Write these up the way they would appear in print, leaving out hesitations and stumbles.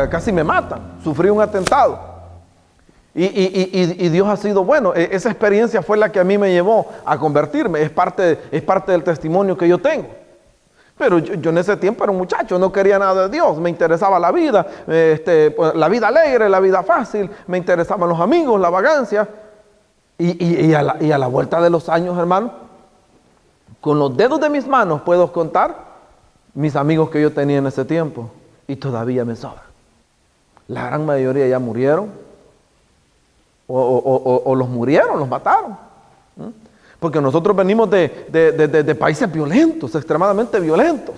casi me matan. Sufrí un atentado. Y Dios ha sido bueno. Esa experiencia fue la que a mí me llevó a convertirme. Es parte del testimonio que yo tengo. Pero yo en ese tiempo era un muchacho, no quería nada de Dios. Me interesaba la vida, la vida alegre, la vida fácil. Me interesaban los amigos, la vagancia. Y a la vuelta de los años, hermano, con los dedos de mis manos puedo contar mis amigos que yo tenía en ese tiempo. Y todavía me sobran. La gran mayoría ya murieron. O los murieron, los mataron. Porque nosotros venimos de países violentos, extremadamente violentos.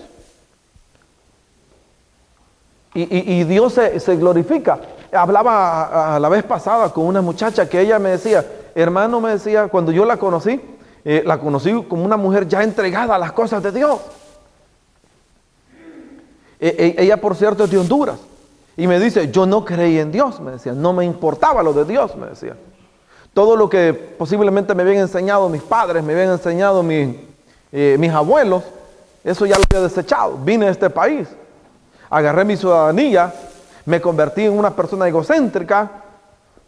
Y Dios se glorifica. Hablaba a la vez pasada con una muchacha que ella me decía, hermano, me decía, cuando yo la conocí como una mujer ya entregada a las cosas de Dios. Ella, por cierto, es de Honduras. Y me dice, yo no creí en Dios, me decía, no me importaba lo de Dios, me decía. Todo lo que posiblemente me habían enseñado mis padres, me habían enseñado mis abuelos, eso ya lo había desechado. Vine a este país, agarré mi ciudadanía, me convertí en una persona egocéntrica,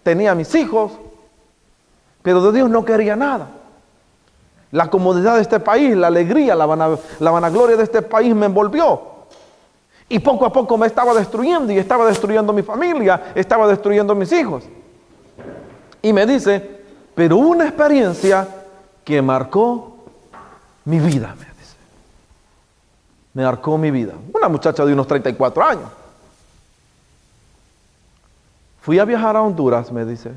tenía mis hijos, pero de Dios no quería nada. La comodidad de este país, la alegría, la vanagloria de este país me envolvió. Y poco a poco me estaba destruyendo y estaba destruyendo mi familia, estaba destruyendo mis hijos. Y me dice, pero hubo una experiencia que marcó mi vida, me dice. Me marcó mi vida. Una muchacha de unos 34 años. Fui a viajar a Honduras, me dice.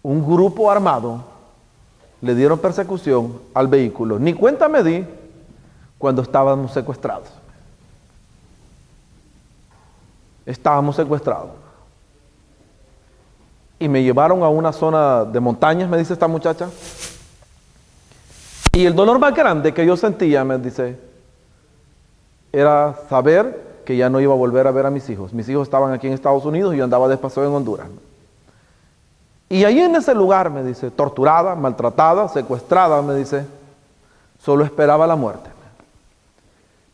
Un grupo armado le dieron persecución al vehículo. Ni cuenta me di cuando estábamos secuestrados. Estábamos secuestrados. Y me llevaron a una zona de montañas, me dice esta muchacha. Y el dolor más grande que yo sentía, me dice, era saber que ya no iba a volver a ver a mis hijos. Mis hijos estaban aquí en Estados Unidos y yo andaba de paseo en Honduras. Y ahí en ese lugar, me dice, torturada, maltratada, secuestrada, me dice, solo esperaba la muerte.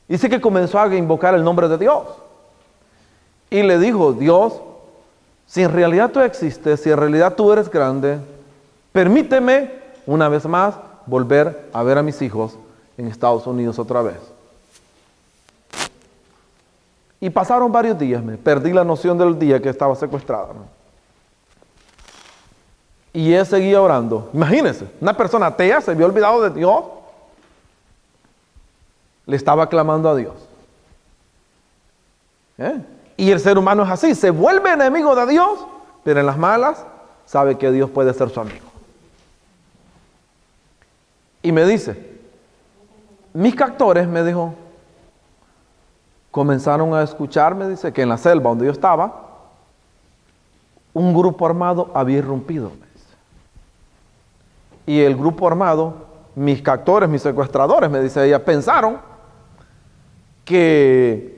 Dice que comenzó a invocar el nombre de Dios. Y le dijo, Dios, si en realidad tú existes, si en realidad tú eres grande, permíteme una vez más volver a ver a mis hijos en Estados Unidos otra vez. Y pasaron varios días, perdí la noción del día que estaba secuestrada. Y él seguía orando. Imagínense, una persona atea se había olvidado de Dios. Le estaba clamando a Dios. Y el ser humano es así, se vuelve enemigo de Dios, pero en las malas sabe que Dios puede ser su amigo. Y me dice, mis captores, me dijo, comenzaron a escuchar, me dice, que en la selva donde yo estaba, un grupo armado había irrumpido, me dice. Y el grupo armado, mis captores, mis secuestradores, me dice ella, pensaron que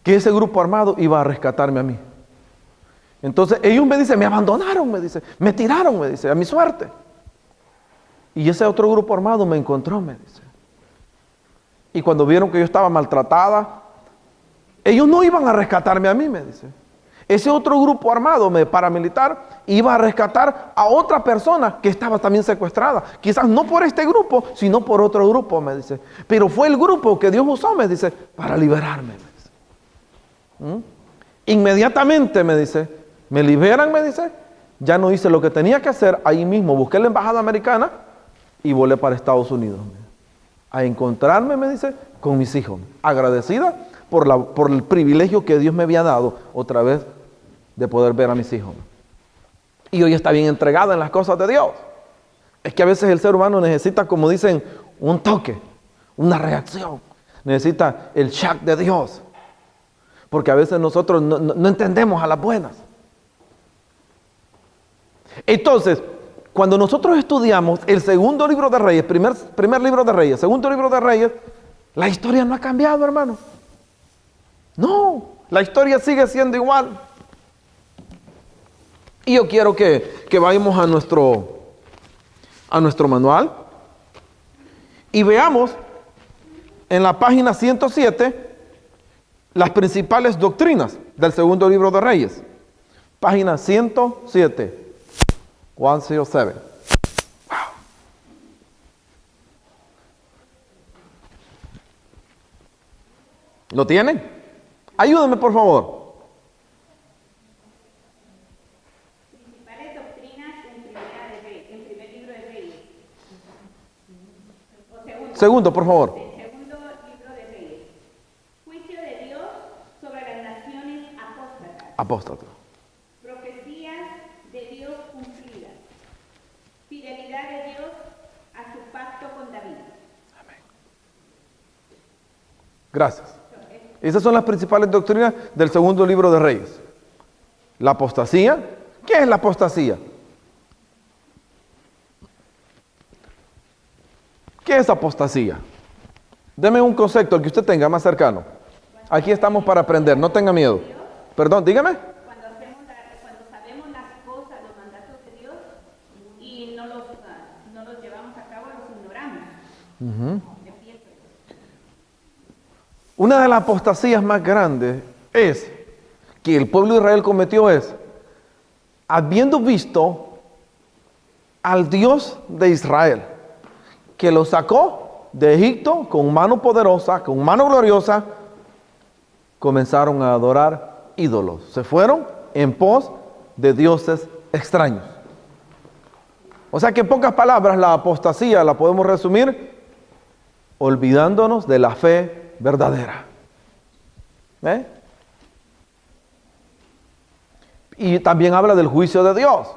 ese grupo armado iba a rescatarme a mí. Entonces ellos me dicen, me abandonaron, me dice, me tiraron, me dice, a mi suerte. Y ese otro grupo armado me encontró, me dice. Y cuando vieron que yo estaba maltratada, ellos no iban a rescatarme a mí, me dice. Ese otro grupo armado paramilitar iba a rescatar a otra persona que estaba también secuestrada. Quizás no por este grupo, sino por otro grupo, me dice. Pero fue el grupo que Dios usó, me dice, para liberarme. Inmediatamente, me dice, me liberan, me dice, ya no hice lo que tenía que hacer ahí mismo, busqué la embajada americana y volé para Estados Unidos a encontrarme, me dice, con mis hijos, agradecida por el privilegio que Dios me había dado otra vez de poder ver a mis hijos. Y hoy está bien entregada en las cosas de Dios. Es que a veces el ser humano necesita, como dicen, un toque, una reacción, necesita el shock de Dios. Porque a veces nosotros no entendemos a las buenas. Entonces, cuando nosotros estudiamos el segundo libro de Reyes, primer libro de Reyes, segundo libro de Reyes, la historia no ha cambiado, hermano. No, la historia sigue siendo igual. Y yo quiero que vayamos a nuestro manual y veamos en la página 107 las principales doctrinas del segundo libro de Reyes. Página 107. 107. Wow. ¿Lo tienen? Ayúdenme, por favor. Principales doctrinas en primer libro de Reyes. O Segundo, por favor. el segundo libro de Reyes. Juicio de Dios sobre las naciones apóstatas. Apóstata. Profecías de Dios cumplidas. Fidelidad de Dios a su pacto con David. Gracias. Esas son las principales doctrinas del segundo libro de Reyes. La apostasía. ¿Qué es la apostasía? ¿Qué es apostasía? Deme un concepto, el que usted tenga más cercano. Aquí estamos para aprender, no tenga miedo. Perdón, dígame. Cuando sabemos las cosas, los mandatos de Dios y no los llevamos a cabo, los ignoramos. Empiezo. Una de las apostasías más grandes es que el pueblo de Israel cometió habiendo visto al Dios de Israel, que lo sacó de Egipto con mano poderosa, con mano gloriosa, comenzaron a adorar ídolos. Se fueron en pos de dioses extraños. O sea que en pocas palabras la apostasía la podemos resumir olvidándonos de la fe verdadera. ¿Eh? Y también habla del juicio de Dios.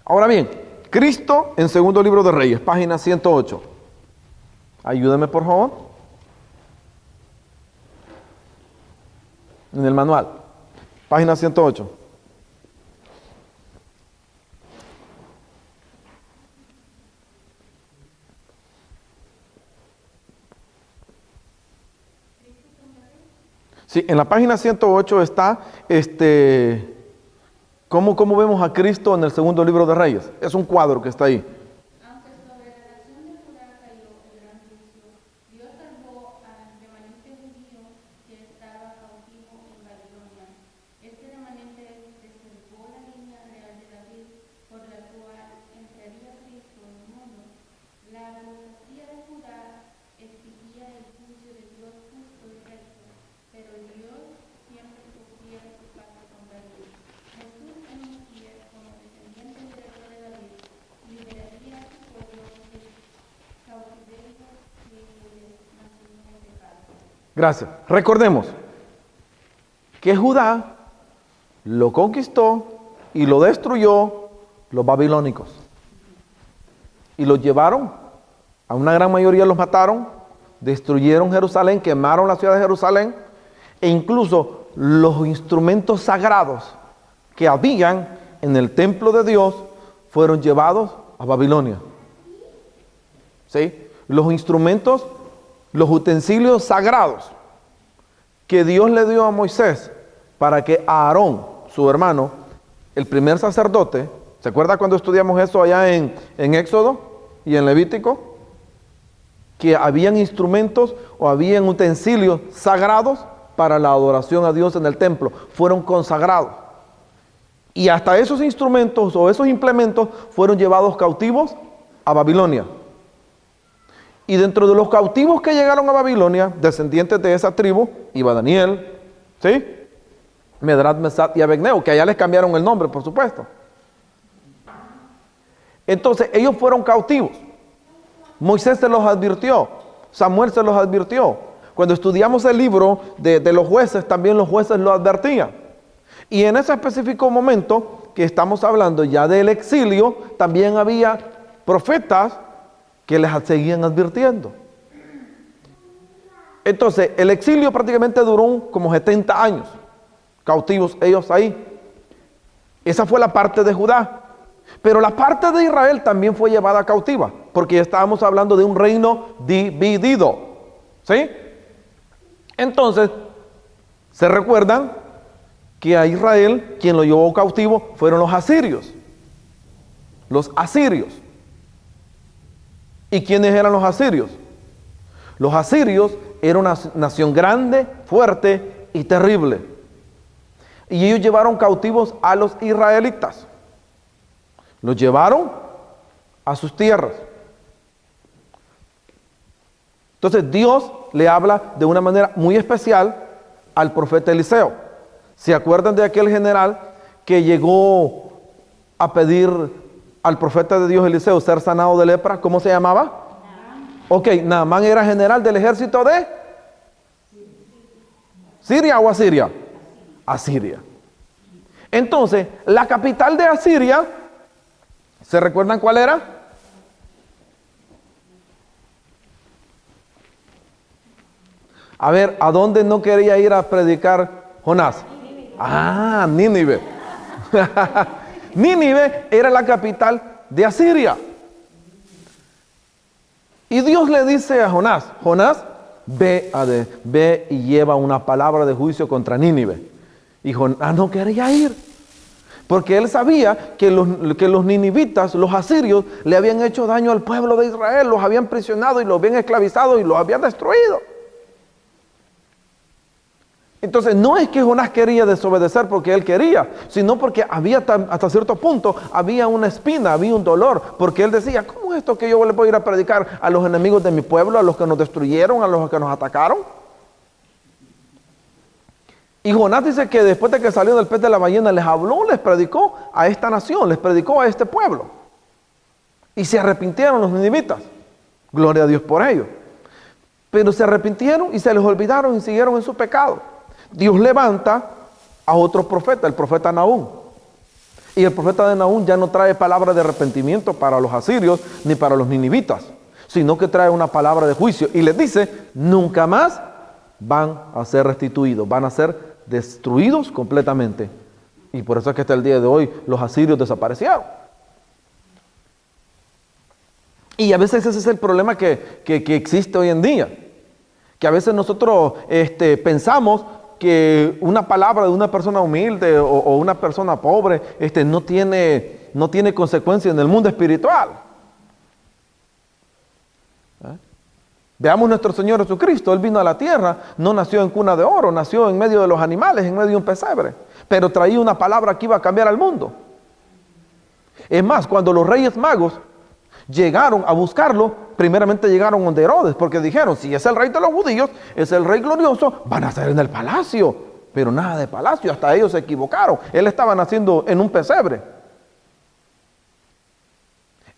Ahora bien, Cristo en segundo libro de Reyes, página 108. Ayúdeme, por favor. En el manual, página 108. Sí, en la página 108 está ¿cómo vemos a Cristo en el segundo libro de Reyes? Es un cuadro que está ahí. Aunque sobre la nación de Judá cayó el gran juicio, Dios salvó al remanente judío que estaba cautivo en Babilonia. Este remanente preservó la línea real de David, por la cual entraría Cristo en el mundo. La apostasía de Judá exigía el juicio de Dios justo y recto, pero Dios siempre cumplía su pacto con David. Jesús en Mesías, como descendiente directo de David, liberaría a su pueblo del cautiverio que les mantenía en pecado. Gracias. Recordemos que Judá lo conquistó y lo destruyó los babilónicos. Y los llevaron, a una gran mayoría los mataron, destruyeron Jerusalén, quemaron la ciudad de Jerusalén, e incluso los instrumentos sagrados que habían en el templo de Dios fueron llevados a Babilonia. ¿Sí? Los instrumentos, los utensilios sagrados que Dios le dio a Moisés para que Aarón, su hermano, el primer sacerdote, ¿se acuerda cuando estudiamos eso allá en Éxodo y en Levítico? Que habían instrumentos o habían utensilios sagrados para la adoración a Dios en el templo. Fueron consagrados. Y hasta esos instrumentos o esos implementos fueron llevados cautivos a Babilonia. Y dentro de los cautivos que llegaron a Babilonia, descendientes de esa tribu, iba Daniel, ¿sí? Medrat, Mesat y Abednego, que allá les cambiaron el nombre, por supuesto. Entonces, ellos fueron cautivos. Moisés se los advirtió, Samuel se los advirtió. Cuando estudiamos el libro de los jueces, también los jueces lo advertían. Y en ese específico momento que estamos hablando ya del exilio, también había profetas que les seguían advirtiendo. Entonces, el exilio prácticamente duró como 70 años, cautivos ellos ahí. Esa fue la parte de Judá. Pero la parte de Israel también fue llevada cautiva, porque ya estábamos hablando de un reino dividido. ¿Sí? Entonces, ¿se recuerdan que a Israel quien lo llevó cautivo fueron los asirios? Los asirios. ¿Y quiénes eran los asirios? Los asirios era una nación grande, fuerte y terrible. Y ellos llevaron cautivos a los israelitas. Los llevaron a sus tierras. Entonces Dios le habla de una manera muy especial al profeta Eliseo. ¿Se acuerdan de aquel general que llegó a pedir al profeta de Dios Eliseo ser sanado de lepra? ¿Cómo se llamaba? Ok, Naamán era general del ejército de Siria o Asiria. Asiria. Entonces, la capital de Asiria, ¿se recuerdan cuál era? A ver, ¿a dónde no quería ir a predicar Jonás? Ah, Nínive. Nínive era la capital de Asiria. Y Dios le dice a Jonás, Jonás, ve y lleva una palabra de juicio contra Nínive. Y Jonás no quería ir, porque él sabía que los ninivitas, los asirios, le habían hecho daño al pueblo de Israel, los habían prisionado y los habían esclavizado y los habían destruido. Entonces no es que Jonás quería desobedecer porque él quería, sino porque había hasta cierto punto, había una espina, había un dolor, porque él decía, ¿cómo es esto que yo le voy a ir a predicar a los enemigos de mi pueblo, a los que nos destruyeron, a los que nos atacaron? Y Jonás dice que después de que salió del pez de la ballena, les habló, les predicó a esta nación, les predicó a este pueblo. Y se arrepintieron los ninivitas. Gloria a Dios por ello. Pero se arrepintieron y se les olvidaron y siguieron en su pecado. Dios levanta a otro profeta, el profeta Nahum. Y el profeta de Nahum ya no trae palabra de arrepentimiento para los asirios ni para los ninivitas, sino que trae una palabra de juicio. Y les dice, nunca más van a ser restituidos, van a ser destruidos completamente. Y por eso es que hasta el día de hoy los asirios desaparecieron. Y a veces ese es el problema que existe hoy en día. Que a veces nosotros pensamos que una palabra de una persona humilde o una persona pobre no tiene consecuencia en el mundo espiritual. Veamos nuestro Señor Jesucristo. Él vino a la tierra, no nació en cuna de oro, nació en medio de los animales, en medio de un pesebre, pero traía una palabra que iba a cambiar al mundo. Es más, cuando los reyes magos llegaron a buscarlo, primeramente llegaron donde Herodes, porque dijeron, si es el rey de los judíos, es el rey glorioso, van a ser en el palacio. Pero nada de palacio, hasta ellos se equivocaron. Él estaba naciendo en un pesebre.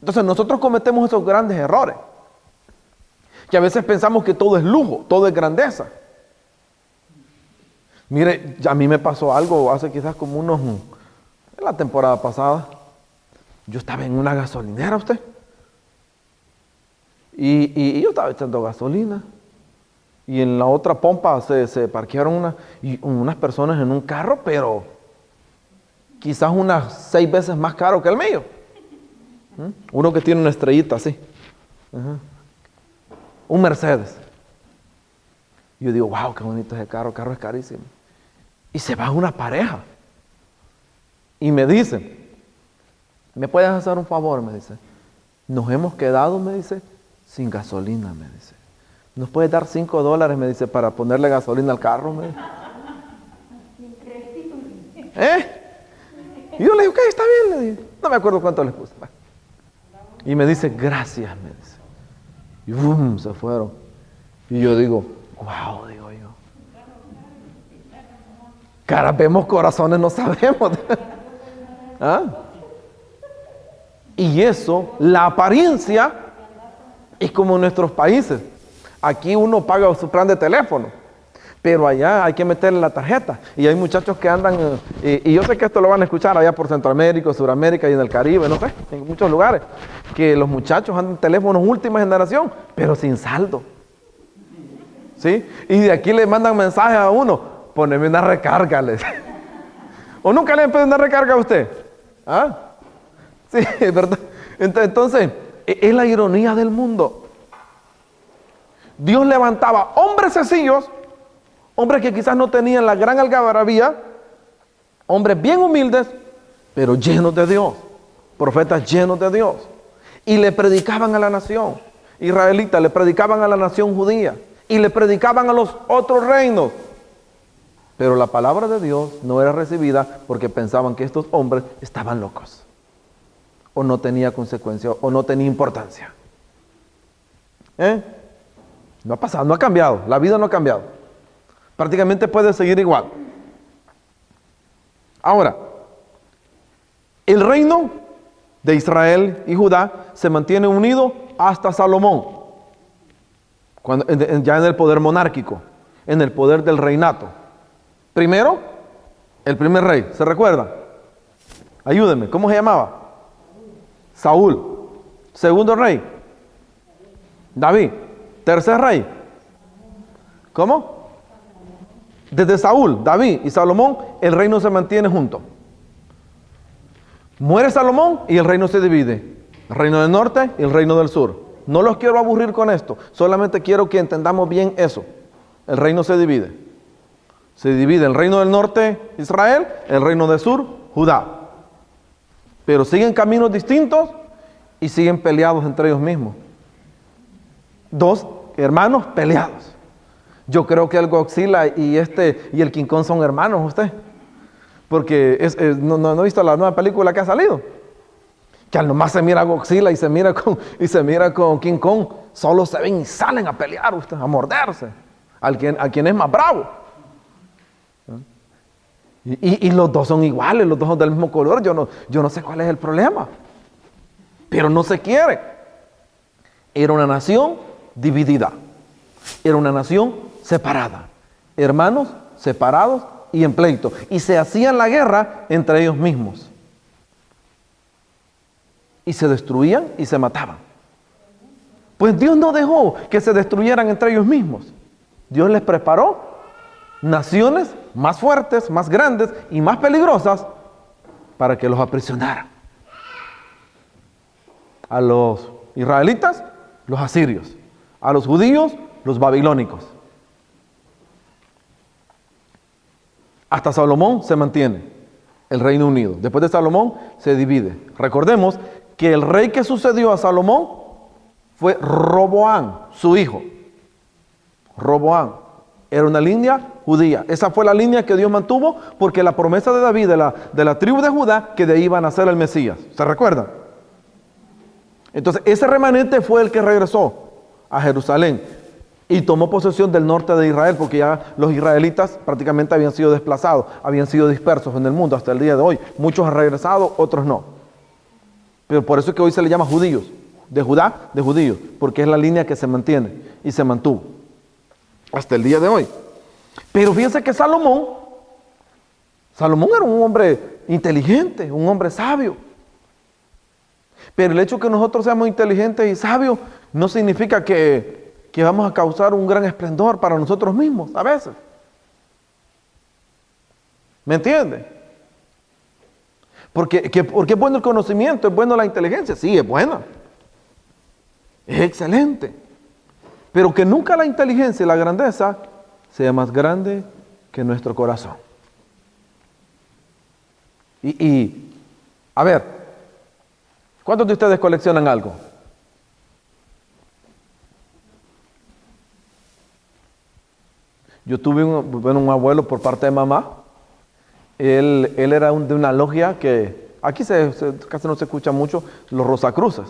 Entonces nosotros cometemos esos grandes errores, que a veces pensamos que todo es lujo, todo es grandeza. Mire, a mí me pasó algo hace quizás como en la temporada pasada. Yo estaba en una gasolinera, usted. Y yo estaba echando gasolina. Y en la otra pompa se parquearon unas personas en un carro, pero quizás unas 6 veces más caro que el mío. Uno que tiene una estrellita así. Un Mercedes. Y yo digo, wow, qué bonito ese carro, el carro es carísimo. Y se va una pareja. Y me dicen, ¿me puedes hacer un favor? Me dice, nos hemos quedado, me dice, sin gasolina, me dice. ¿Nos puedes dar $5, me dice, para ponerle gasolina al carro? Me dice. Y yo le digo, ok, está bien, le digo. No me acuerdo cuánto les puse. Y me dice, gracias, me dice. Y boom, se fueron. Y yo digo, wow, digo yo. Caras vemos, corazones no sabemos. ¿Ah? Y eso, la apariencia, es como en nuestros países. Aquí uno paga su plan de teléfono, pero allá hay que meterle la tarjeta. Y hay muchachos que andan, y yo sé que esto lo van a escuchar allá por Centroamérica, Suramérica y en el Caribe, no sé, en muchos lugares, que los muchachos andan teléfonos última generación, pero sin saldo. ¿Sí? Y de aquí le mandan mensajes a uno, poneme una recarga, les. ¿O nunca le han pedido una recarga a usted? ¿Ah? Sí, es verdad. Entonces, es la ironía del mundo. Dios levantaba hombres sencillos, hombres que quizás no tenían la gran algarabía, hombres bien humildes, pero llenos de Dios, profetas llenos de Dios, y le predicaban a la nación israelita, le predicaban a la nación judía, y le predicaban a los otros reinos. Pero la palabra de Dios no era recibida porque pensaban que estos hombres estaban locos, o no tenía consecuencia, o no tenía importancia. No ha pasado, no ha cambiado, la vida no ha cambiado. Prácticamente puede seguir igual. Ahora, el reino de Israel y Judá se mantiene unido hasta Salomón, ya en el poder monárquico, en el poder del reinato. Primero, el primer rey, ¿se recuerda? Ayúdenme, ¿cómo se llamaba? Saúl. Segundo rey, David. Tercer rey, ¿cómo? Desde Saúl, David y Salomón, el reino se mantiene junto. Muere Salomón y el reino se divide. El reino del norte y el reino del sur. No los quiero aburrir con esto, solamente quiero que entendamos bien eso. El reino se divide. Se divide el reino del norte, Israel, el reino del sur, Judá. Pero siguen caminos distintos y siguen peleados entre ellos mismos. Dos hermanos peleados. Yo creo que el Godzilla y el King Kong son hermanos, usted. Porque no he visto la nueva película que ha salido. Que al nomás se mira a Godzilla y se mira con King Kong, solo se ven y salen a pelear, usted, a morderse. A quien es más bravo. Y los dos son iguales, los dos son del mismo color. Yo no sé cuál es el problema. Pero no se quiere. Era una nación dividida. Era una nación separada. Hermanos separados y en pleito. Y se hacían la guerra entre ellos mismos. Y se destruían y se mataban. Pues Dios no dejó que se destruyeran entre ellos mismos. Dios les preparó naciones más fuertes, más grandes y más peligrosas para que los aprisionaran. A los israelitas, los asirios. A los judíos, los babilónicos. Hasta Salomón se mantiene el Reino Unido. Después de Salomón se divide. Recordemos que el rey que sucedió a Salomón fue Roboam, su hijo. Roboam era una línea judía. Esa fue la línea que Dios mantuvo porque la promesa de David, de la tribu de Judá, que de ahí iba a nacer el Mesías. ¿Se recuerdan? Entonces ese remanente fue el que regresó a Jerusalén y tomó posesión del norte de Israel, porque ya los israelitas prácticamente habían sido desplazados, habían sido dispersos en el mundo hasta el día de hoy. Muchos han regresado, otros no. Pero por eso es que hoy se le llama judíos, de Judá, de judíos, porque es la línea que se mantiene y se mantuvo hasta el día de hoy. Pero fíjense que Salomón era un hombre inteligente, un hombre sabio. Pero el hecho de que nosotros seamos inteligentes y sabios no significa que vamos a causar un gran esplendor para nosotros mismos a veces. ¿Me entiende? Porque es bueno el conocimiento, es bueno la inteligencia. Sí, es buena. Es excelente. Pero que nunca la inteligencia y la grandeza sea más grande que nuestro corazón. A ver, ¿cuántos de ustedes coleccionan algo? Yo tuve un abuelo por parte de mamá. Él era de una logia que aquí casi no se escucha mucho, los Rosacruces.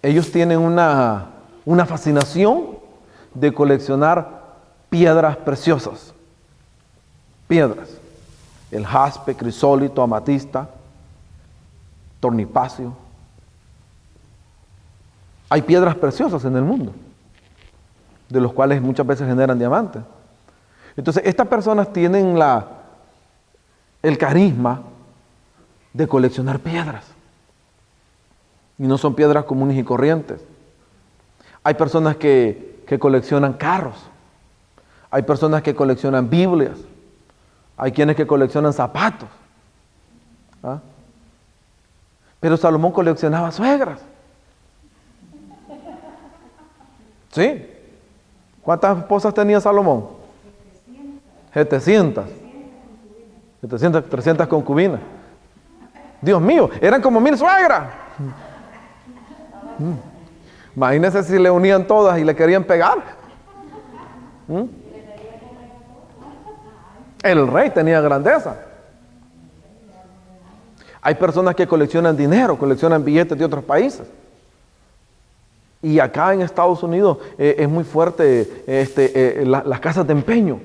Ellos tienen una fascinación de coleccionar piedras preciosas. Piedras. El jaspe, crisólito, amatista, tornipacio. Hay piedras preciosas en el mundo, de los cuales muchas veces generan diamantes. Entonces, estas personas tienen el carisma de coleccionar piedras. Y no son piedras comunes y corrientes. Hay personas que coleccionan carros. Hay personas que coleccionan Biblias. Hay quienes que coleccionan zapatos. ¿Ah? Pero Salomón coleccionaba suegras. ¿Sí? ¿Cuántas esposas tenía Salomón? 700. 300 concubinas. Dios mío, eran como 1000 suegras. Imagínense si le unían todas y le querían pegar. ¿Mm? El rey tenía grandeza. Hay personas que coleccionan dinero, coleccionan billetes de otros países. Y acá en Estados Unidos es muy fuerte las casas de empeño,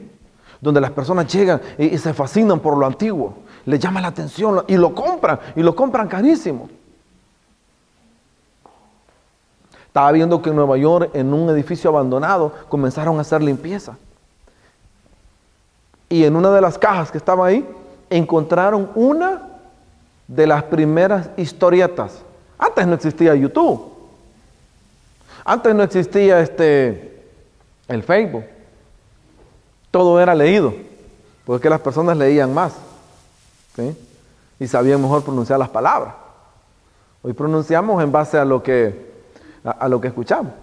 donde las personas llegan y se fascinan por lo antiguo, les llama la atención y lo compran carísimo. Estaba viendo que en Nueva York, en un edificio abandonado, comenzaron a hacer limpieza. Y en una de las cajas que estaba ahí, encontraron una de las primeras historietas. Antes no existía YouTube. Antes no existía el Facebook. Todo era leído, porque las personas leían más, ¿sí? Y sabían mejor pronunciar las palabras. Hoy pronunciamos en base a lo que escuchamos.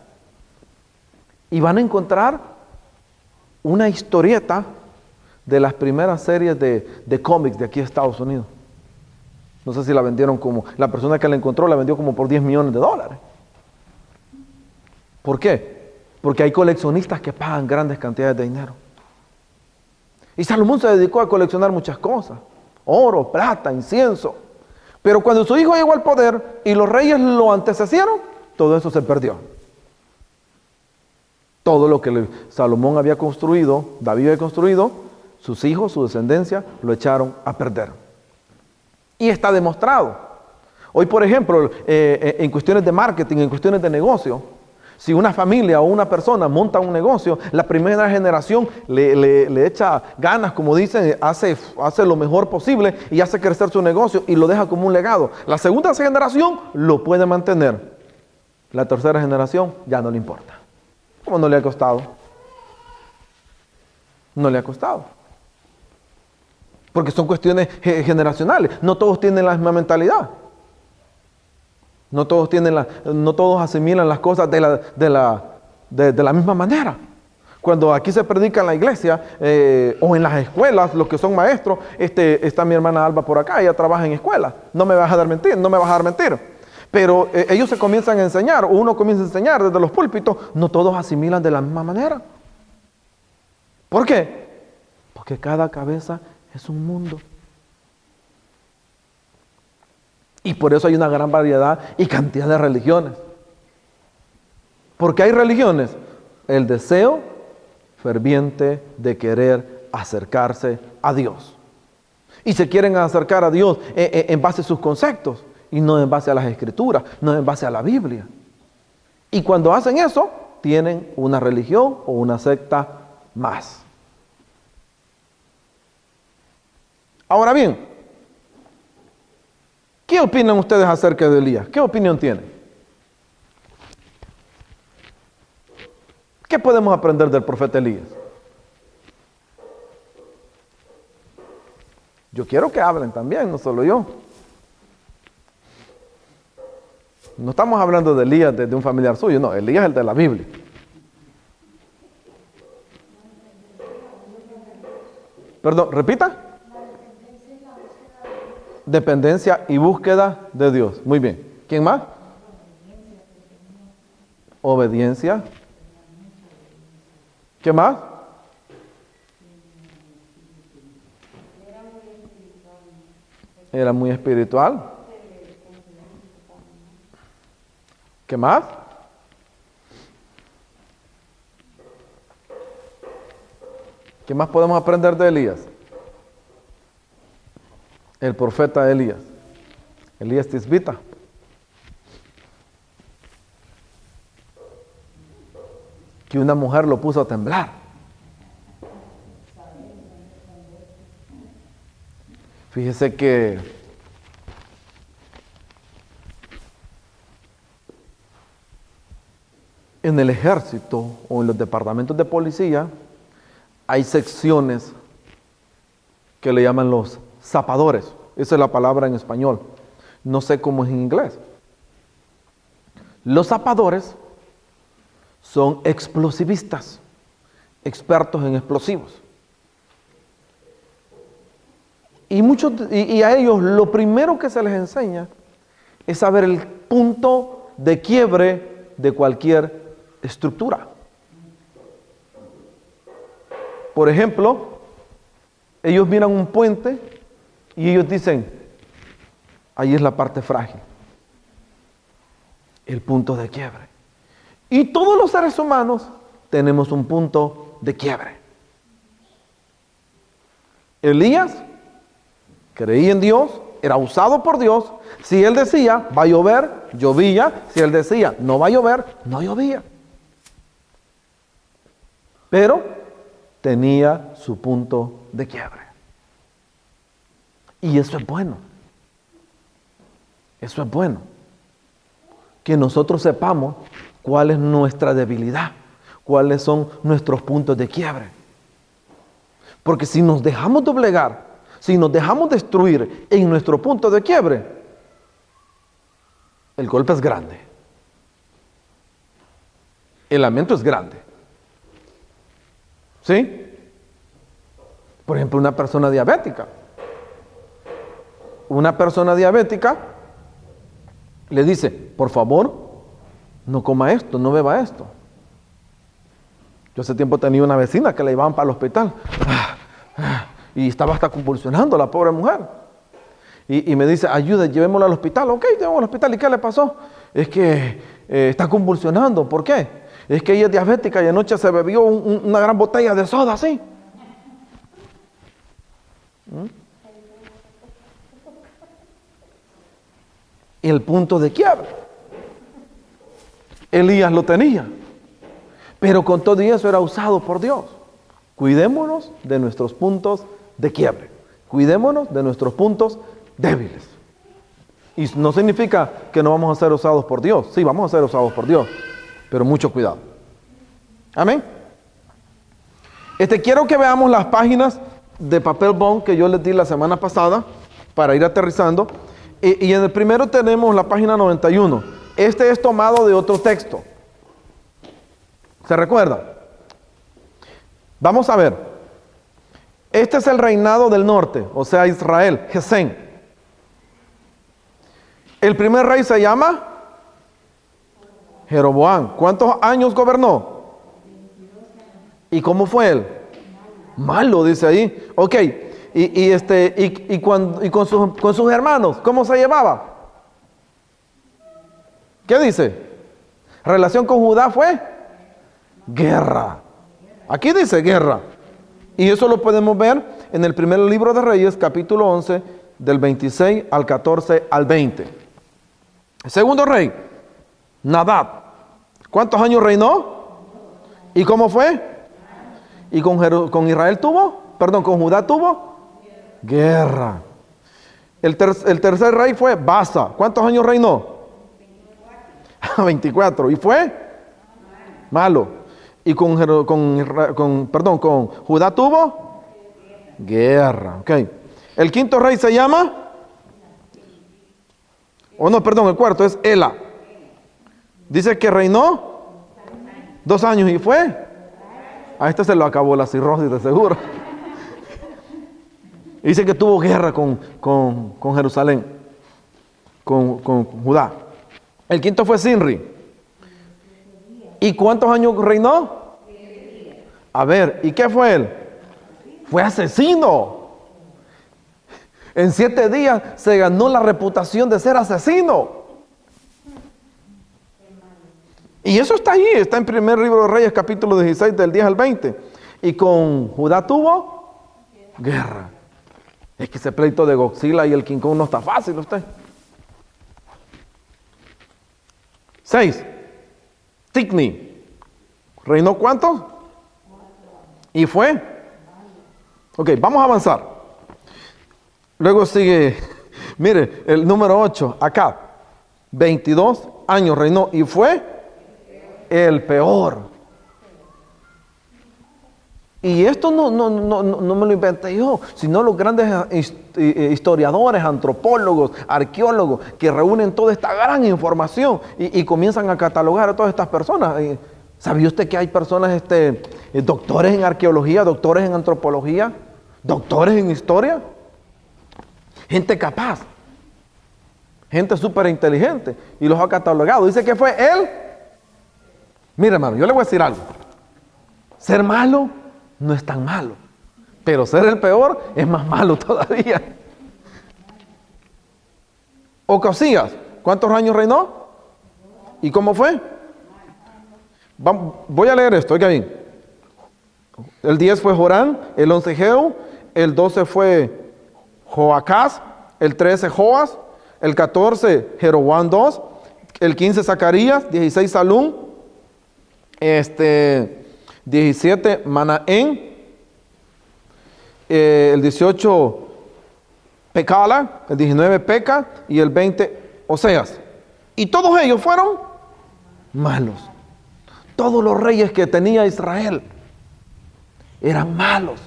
Y van a encontrar una historieta de las primeras series de cómics de aquí de Estados Unidos. No sé si la vendieron la persona que la encontró la vendió como por $10 millones. ¿Por qué? Porque hay coleccionistas que pagan grandes cantidades de dinero. Y Salomón se dedicó a coleccionar muchas cosas: oro, plata, incienso. Pero cuando su hijo llegó al poder y los reyes lo antecedieron, todo eso se perdió. Todo lo que Salomón había construido, David había construido, sus hijos, su descendencia, lo echaron a perder. Y está demostrado. Hoy, por ejemplo, en cuestiones de marketing, en cuestiones de negocio, si una familia o una persona monta un negocio, la primera generación le echa ganas, como dicen, hace lo mejor posible y hace crecer su negocio y lo deja como un legado. La segunda generación lo puede mantener. La tercera generación ya no le importa. ¿Cómo no le ha costado? No le ha costado. Porque son cuestiones generacionales. No todos tienen la misma mentalidad. No todos asimilan las cosas de la misma manera. Cuando aquí se predica en la iglesia o en las escuelas, los que son maestros, está mi hermana Alba por acá, ella trabaja en escuela. No me vas a dejar mentir. Pero ellos se comienzan a enseñar, o uno comienza a enseñar desde los púlpitos, no todos asimilan de la misma manera. ¿Por qué? Porque cada cabeza es un mundo. Y por eso hay una gran variedad y cantidad de religiones. Porque hay religiones, el deseo ferviente de querer acercarse a Dios. Y se quieren acercar a Dios en base a sus conceptos, y no en base a las Escrituras, no en base a la Biblia. Y cuando hacen eso, tienen una religión o una secta más. Ahora bien, ¿qué opinan ustedes acerca de Elías? ¿Qué opinión tienen? ¿Qué podemos aprender del profeta Elías? Yo quiero que hablen también, no solo yo. No estamos hablando de Elías de un familiar suyo, no, Elías es el de la Biblia. Perdón, repita. Dependencia y búsqueda de Dios. Muy bien. ¿Quién más? Obediencia. ¿Qué más? Era muy espiritual. ¿Qué más? ¿Qué más podemos aprender de Elías? El profeta Elías. Elías Tisbita. Que una mujer lo puso a temblar. Fíjese que en el ejército o en los departamentos de policía hay secciones que le llaman los zapadores. Esa es la palabra en español. No sé cómo es en inglés. Los zapadores son explosivistas, expertos en explosivos. Y a ellos lo primero que se les enseña es saber el punto de quiebre de cualquier estructura. Por ejemplo, ellos miran un puente y ellos dicen, ahí es la parte frágil, el punto de quiebre. Y todos los seres humanos tenemos un punto de quiebre. Elías creía en Dios, era usado por Dios. Si él decía, va a llover, llovía. Si él decía, no va a llover, no llovía. Pero tenía su punto de quiebre. Y eso es bueno. Eso es bueno. Que nosotros sepamos cuál es nuestra debilidad, cuáles son nuestros puntos de quiebre. Porque si nos dejamos doblegar, si nos dejamos destruir en nuestro punto de quiebre, el golpe es grande. El lamento es grande. ¿Sí? Por ejemplo, una persona diabética. Una persona diabética le dice, por favor, no coma esto, no beba esto. Yo hace tiempo tenía una vecina que la llevaban para el hospital. Y estaba hasta convulsionando la pobre mujer. Y me dice, ayuda, llevémosla al hospital. Ok, llevémosla al hospital. ¿Y qué le pasó? Es que está convulsionando. ¿Por qué? Es que ella es diabética y anoche se bebió una gran botella de soda, ¿sí? El punto de quiebre. Elías lo tenía. Pero con todo eso era usado por Dios. Cuidémonos de nuestros puntos de quiebre. Cuidémonos de nuestros puntos débiles. Y no significa que no vamos a ser usados por Dios. Sí, vamos a ser usados por Dios. Pero mucho cuidado. Amén. Quiero que veamos las páginas de papel bond que yo les di la semana pasada para ir aterrizando. Y en el primero tenemos la página 91. Este es tomado de otro texto. ¿Se recuerda? Vamos a ver. Este es el reinado del norte, o sea, Israel, Gesén. El primer rey se llama Jeroboam. ¿Cuántos años gobernó? ¿Y cómo fue él? Malo, dice ahí. Ok. Y con sus hermanos, ¿cómo se llevaba? ¿Qué dice? Relación con Judá fue guerra. Aquí dice guerra. Y eso lo podemos ver en el primer libro de Reyes, capítulo 11, del 26 al 14 al 20. El segundo rey, Nadab. ¿Cuántos años reinó? ¿Y cómo fue? ¿Y con Israel con Judá tuvo? Guerra. El tercer rey fue Basa. ¿Cuántos años reinó? 24. ¿Y fue? Malo. ¿Y con Judá tuvo? Guerra. Ok. El quinto rey se llama... el cuarto es Ela. Dice que reinó 2 años y fue... A este se lo acabó la cirrosis de seguro. Dice que tuvo guerra con Jerusalén, con Judá. El quinto fue Sinri. ¿Y cuántos años reinó? A ver, ¿y qué fue él? Fue asesino. En 7 días se ganó la reputación de ser asesino. Y eso está ahí, está en primer libro de Reyes, capítulo 16, del 10 al 20. Y con Judá tuvo guerra. Es que ese pleito de Godzilla y el King Kong no está fácil, usted. 6. Tigni. ¿Reinó cuánto? ¿Y fue? Ok, vamos a avanzar. Luego sigue, mire, el número 8, Acab. 22 años reinó y fue el peor. Y esto no me lo inventé yo, sino los grandes historiadores, antropólogos, arqueólogos, que reúnen toda esta gran información y comienzan a catalogar a todas estas personas. ¿Sabía usted que hay personas, doctores en arqueología, doctores en antropología, doctores en historia? Gente capaz, gente súper inteligente, y los ha catalogado. Dice que fue Mire, hermano, yo le voy a decir algo. Ser malo no es tan malo, pero ser el peor es más malo todavía. Ocosías, ¿cuántos años reinó? ¿Y cómo fue? Voy a leer esto, oiga bien. El 10 fue Jorán, el 11 Jehú, el 12 fue Joacás, el 13 Joas, el 14 Jeroboam II, el 15 Zacarías, 16 Salum, 17 Manaén, el 18 Pecala, el 19 Peca y el 20 Oseas. Y todos ellos fueron malos. Todos los reyes que tenía Israel eran malos.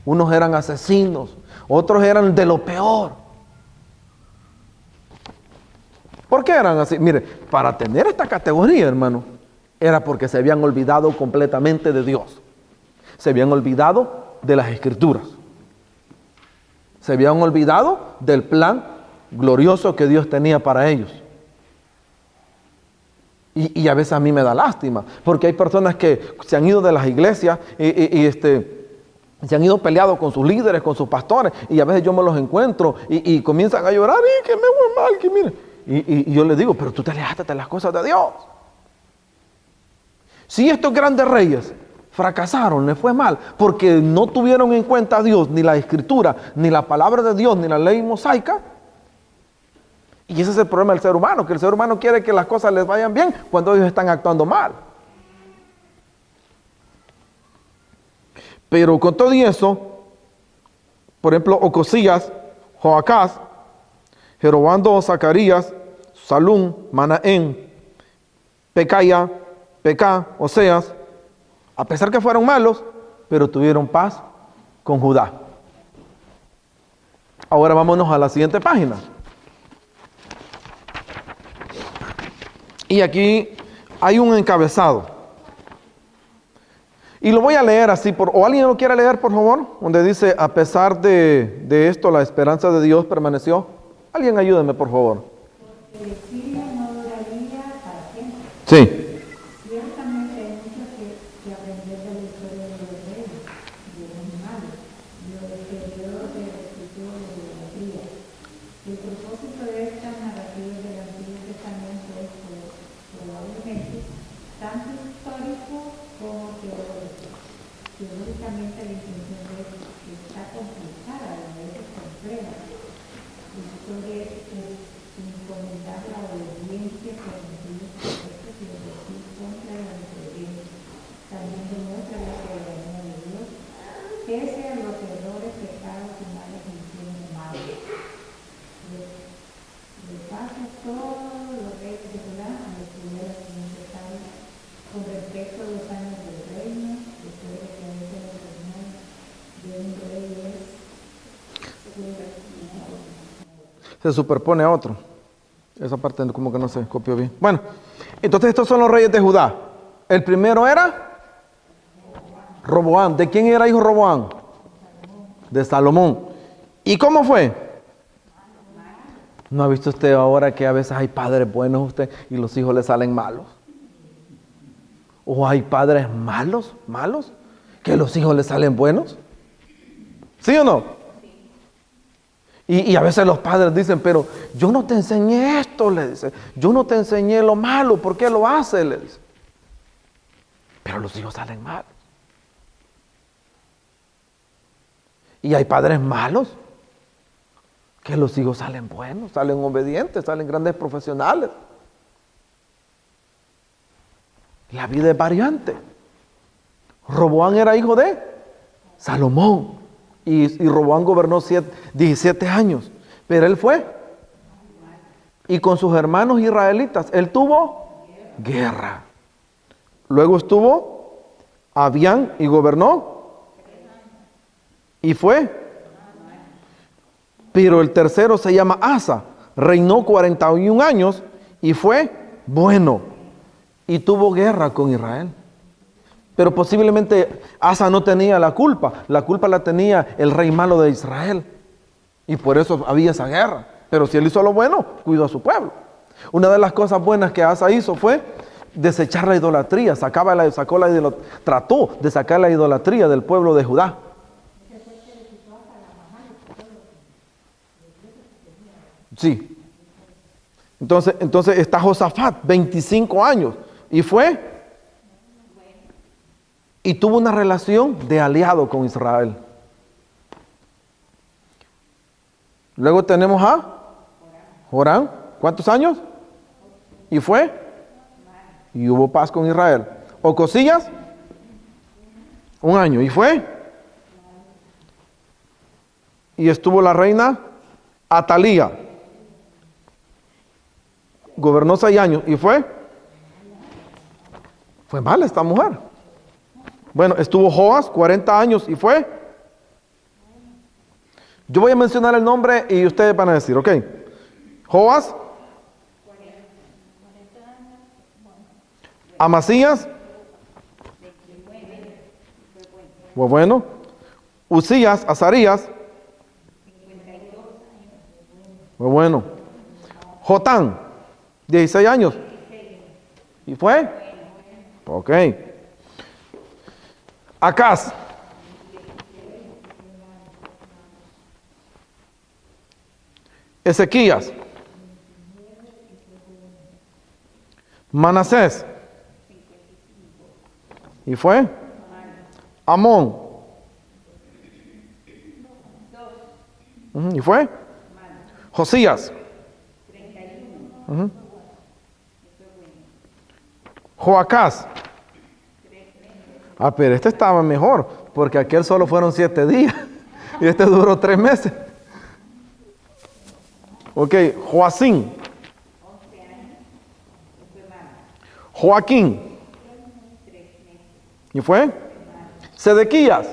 Unos eran asesinos, otros eran de lo peor. ¿Por qué eran así? Mire, para tener esta categoría, hermano, era porque se habían olvidado completamente de Dios. Se habían olvidado de las Escrituras. Se habían olvidado del plan glorioso que Dios tenía para ellos. Y a veces a mí me da lástima, porque hay personas que se han ido de las iglesias se han ido peleados con sus líderes, con sus pastores, y a veces yo me los encuentro y comienzan a llorar, y que me voy mal, que mire. Y yo les digo, pero tú te alejaste de las cosas de Dios. Si estos grandes reyes fracasaron, les fue mal, porque no tuvieron en cuenta a Dios, ni la Escritura, ni la palabra de Dios, ni la ley mosaica. Y ese es el problema del ser humano, que el ser humano quiere que las cosas les vayan bien cuando ellos están actuando mal. Pero con todo y eso, por ejemplo, Ocosías, Joacás, Jeroboam II, Zacarías, Salum, Manaén, Pecaya, Pecá, Oseas, a pesar que fueron malos, pero tuvieron paz con Judá. Ahora vámonos a la siguiente página. Y aquí hay un encabezado. Y lo voy a leer así, o alguien lo quiere leer, por favor, donde dice, a pesar de esto, la esperanza de Dios permaneció. Alguien ayúdeme, por favor. Porque el exilio no duraría para siempre. Sí. Ciertamente hay mucho que aprender de la historia de los reyes, de los animales, de los periodos de escritura de la idolatría. El propósito de estas narrativas del Antiguo Testamento es probablemente tanto histórico como teológico. Teológicamente la intención de esto está complicada, a veces compleja. La historia es fomentar la obediencia por motivos correctos y decir contra la desobediencia. También demuestra la soberanía de Dios, pese a los errores, pecados y malas intenciones humanas. De paso, todos los reyes de Judá han estudiado la siguiente tabla con respecto a los años del reino, después de que a veces el reino de un rey es Se superpone a otro. Esa parte como que no se copió bien. Bueno, entonces estos son los reyes de Judá. El primero era Roboam. ¿De quién era hijo Roboam? De Salomón. ¿Y cómo fue? ¿No ha visto usted ahora que a veces hay padres buenos usted y los hijos le salen malos? ¿O hay padres malos, que los hijos le salen buenos? ¿Sí o no? Y a veces los padres dicen, pero yo no te enseñé esto, le dice. Yo no te enseñé lo malo, ¿por qué lo haces? Le dice. Pero los hijos salen malos. Y hay padres malos, que los hijos salen buenos, salen obedientes, salen grandes profesionales. La vida es variante. Roboam era hijo de Salomón. Y Roboam gobernó 17 años. Pero él fue. Y con sus hermanos israelitas, él tuvo guerra. Luego estuvo Abián y gobernó. Y fue. Pero el tercero se llama Asa. Reinó 41 años y fue bueno. Y tuvo guerra con Israel. Pero posiblemente Asa no tenía la culpa la tenía el rey malo de Israel. Y por eso había esa guerra. Pero si él hizo lo bueno, cuidó a su pueblo. Una de las cosas buenas que Asa hizo fue desechar la idolatría, trató de sacar la idolatría del pueblo de Judá. Sí. Entonces está Josafat, 25 años, y tuvo una relación de aliado con Israel. Luego tenemos a Joram, ¿cuántos años? Y hubo paz con Israel. Ocosías, 1 año, y estuvo la reina Atalía, gobernó 6 años, y fue mala esta mujer. Bueno, estuvo Joas 40 años, y yo voy a mencionar el nombre y ustedes van a decir, ok. Joas, Amasías, bueno, Usías, Azarías, bueno, Jotán, 16 años, y ok. Acaz, Ezequías, Manasés, y Amón, y Josías, Joacás. Pero este estaba mejor, porque aquel solo fueron 7 días y este duró 3 meses. Ok, Joacín, Joaquín, y Sedequías.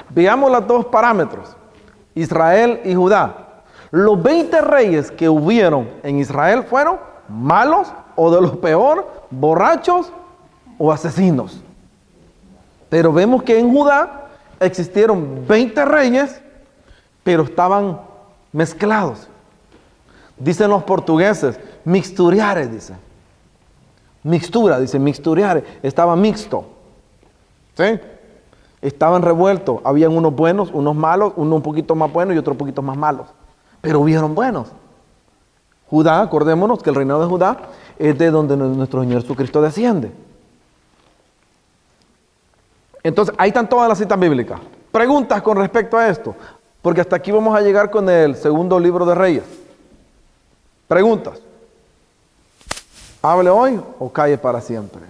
Veamos los 2 parámetros, Israel y Judá. Los 20 reyes que hubieron en Israel fueron malos o de los peor, borrachos o asesinos. Pero vemos que en Judá existieron 20 reyes, pero estaban mezclados. Dicen los portugueses, mixturiare, dice. Mixtura, dice, mixturiare. Estaba mixto. ¿Sí? Estaban revueltos. Habían unos buenos, unos malos, uno un poquito más buenos y otro un poquito más malos. Pero hubieron buenos. Judá, acordémonos que el reinado de Judá es de donde nuestro Señor Jesucristo desciende. Entonces, ahí están todas las citas bíblicas. Preguntas con respecto a esto, porque hasta aquí vamos a llegar con el 2 libro de Reyes. Preguntas. ¿Hable hoy o calle para siempre?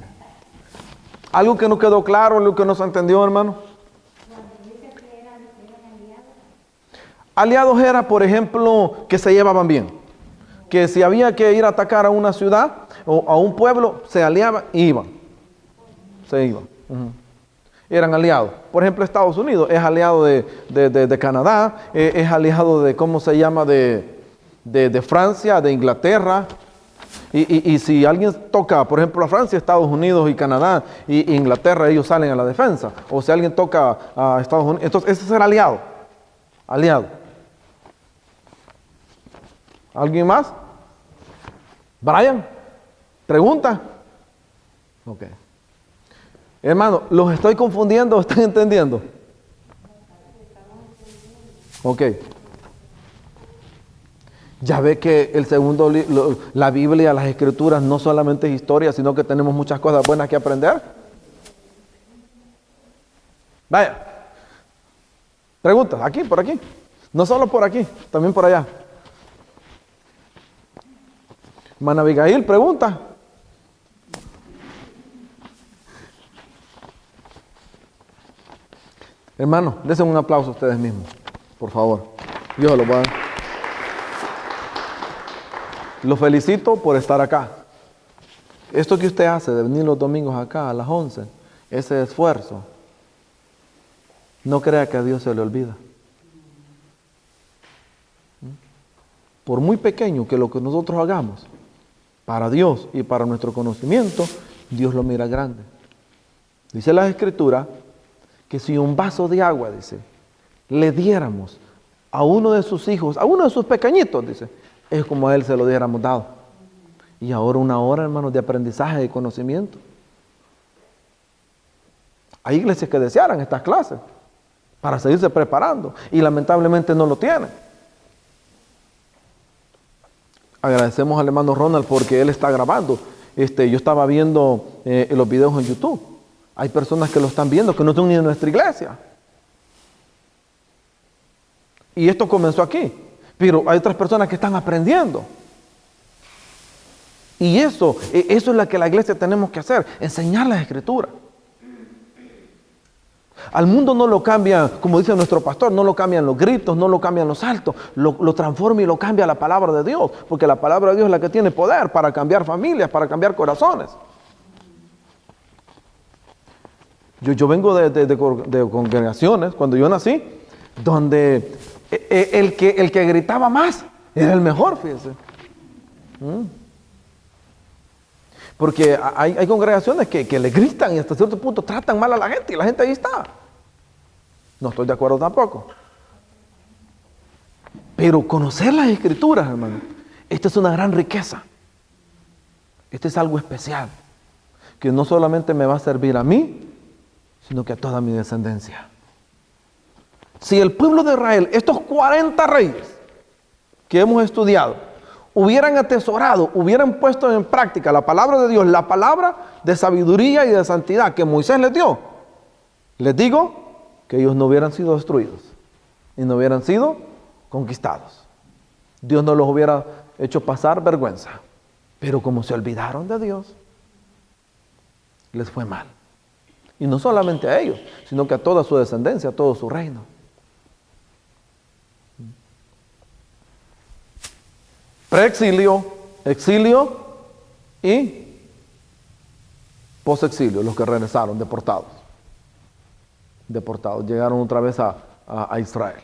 ¿Algo que no quedó claro, algo que no se entendió, hermano? Aliados era, por ejemplo, que se llevaban bien. Que si había que ir a atacar a una ciudad o a un pueblo, se aliaban y iban. Se iban. Eran aliados. Por ejemplo, Estados Unidos es aliado de Canadá, es aliado de, ¿cómo se llama?, de Francia, de Inglaterra. Y si alguien toca, por ejemplo, a Francia, Estados Unidos y Canadá y Inglaterra, ellos salen a la defensa. O si alguien toca a Estados Unidos, entonces ese es el aliado. Aliado. ¿Alguien más? Brian, ¿pregunta? Ok. Hermano, ¿los estoy confundiendo o están entendiendo? Ok. Ya ve que el segundo libro, la Biblia, las Escrituras, no solamente es historia, sino que tenemos muchas cosas buenas que aprender. Vaya. Preguntas, aquí, por aquí. No solo por aquí, también por allá. Hermana Abigail, pregunta. Hermano, dense un aplauso a ustedes mismos, por favor. Yo se lo voy a dar. Los felicito por estar acá. Esto que usted hace de venir los domingos acá a las 11, ese esfuerzo, no crea que a Dios se le olvida. Por muy pequeño que lo que nosotros hagamos, para Dios y para nuestro conocimiento, Dios lo mira grande. Dice la Escritura que si un vaso de agua, dice, le diéramos a uno de sus hijos, a uno de sus pequeñitos, dice, es como a él se lo diéramos dado. Y ahora una hora, hermanos, de aprendizaje y conocimiento. Hay iglesias que desearan estas clases para seguirse preparando y lamentablemente no lo tienen. Agradecemos al hermano Ronald porque él está grabando. Yo estaba viendo los videos en YouTube. Hay personas que lo están viendo que no son ni de nuestra iglesia. Y esto comenzó aquí. Pero hay otras personas que están aprendiendo. Y eso es lo que la iglesia tenemos que hacer. Enseñar las escrituras. Al mundo no lo cambia, como dice nuestro pastor, no lo cambian los gritos, no lo cambian los saltos, lo transforma y lo cambia la palabra de Dios, porque la palabra de Dios es la que tiene poder para cambiar familias, para cambiar corazones. Yo vengo de congregaciones, cuando yo nací, donde el que gritaba más era el mejor, fíjese. Porque hay congregaciones que le gritan y hasta cierto punto tratan mal a la gente y la gente ahí está. No estoy de acuerdo tampoco. Pero conocer las escrituras, hermano, esta es una gran riqueza. Este es algo especial, que no solamente me va a servir a mí, sino que a toda mi descendencia. Si el pueblo de Israel, estos 40 reyes que hemos estudiado, hubieran atesorado, hubieran puesto en práctica la palabra de Dios, la palabra de sabiduría y de santidad que Moisés les dio, les digo que ellos no hubieran sido destruidos y no hubieran sido conquistados. Dios no los hubiera hecho pasar vergüenza. Pero como se olvidaron de Dios, les fue mal. Y no solamente a ellos, sino que a toda su descendencia, a todo su reino. Preexilio, exilio y posexilio, los que regresaron deportados. Llegaron otra vez a Israel.